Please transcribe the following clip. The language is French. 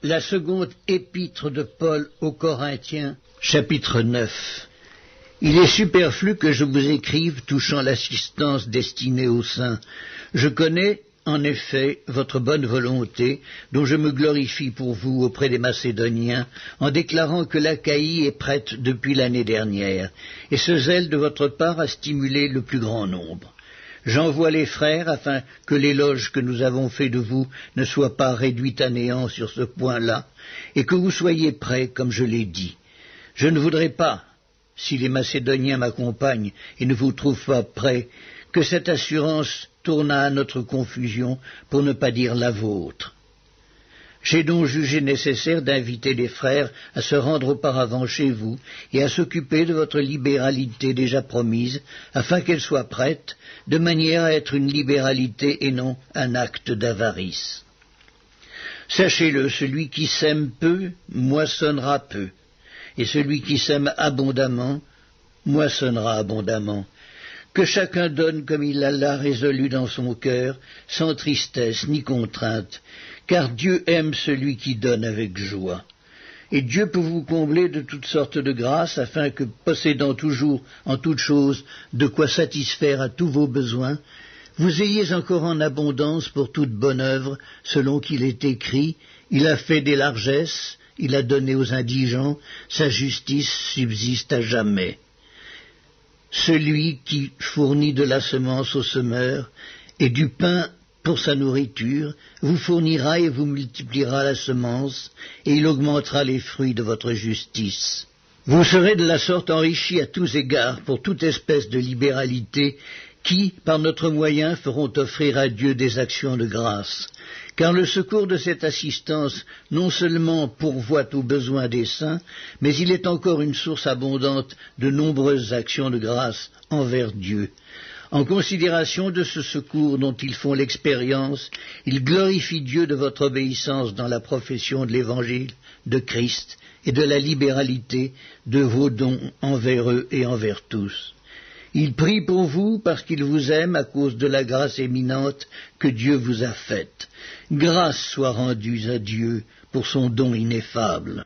La seconde épître de Paul aux Corinthiens, chapitre 9. Il est superflu que je vous écrive touchant l'assistance destinée aux saints. Je connais, en effet, votre bonne volonté, dont je me glorifie pour vous auprès des Macédoniens, en déclarant que l'Achaïe est prête depuis l'année dernière, et ce zèle de votre part a stimulé le plus grand nombre. J'envoie les frères afin que l'éloge que nous avons fait de vous ne soit pas réduit à néant sur ce point-là, et que vous soyez prêts, comme je l'ai dit. Je ne voudrais pas, si les Macédoniens m'accompagnent et ne vous trouvent pas prêts, que cette assurance tournât à notre confusion, pour ne pas dire la vôtre. J'ai donc jugé nécessaire d'inviter les frères à se rendre auparavant chez vous et à s'occuper de votre libéralité déjà promise, afin qu'elle soit prête, de manière à être une libéralité et non un acte d'avarice. Sachez-le, celui qui sème peu, moissonnera peu, et celui qui sème abondamment, moissonnera abondamment. Que chacun donne comme il l'a résolu dans son cœur, sans tristesse ni contrainte, car Dieu aime celui qui donne avec joie. Et Dieu peut vous combler de toutes sortes de grâces, afin que, possédant toujours en toutes choses de quoi satisfaire à tous vos besoins, vous ayez encore en abondance pour toute bonne œuvre, selon qu'il est écrit, « Il a fait des largesses, il a donné aux indigents, sa justice subsiste à jamais. » Celui qui fournit de la semence au semeur et du pain pour sa nourriture, vous fournira et vous multipliera la semence, et il augmentera les fruits de votre justice. Vous serez de la sorte enrichis à tous égards pour toute espèce de libéralité qui, par notre moyen, feront offrir à Dieu des actions de grâce. Car le secours de cette assistance non seulement pourvoit aux besoins des saints, mais il est encore une source abondante de nombreuses actions de grâce envers Dieu. En considération de ce secours dont ils font l'expérience, ils glorifient Dieu de votre obéissance dans la profession de l'Évangile de Christ et de la libéralité de vos dons envers eux et envers tous. Ils prient pour vous parce qu'ils vous aiment à cause de la grâce éminente que Dieu vous a faite. Grâce soit rendue à Dieu pour son don ineffable.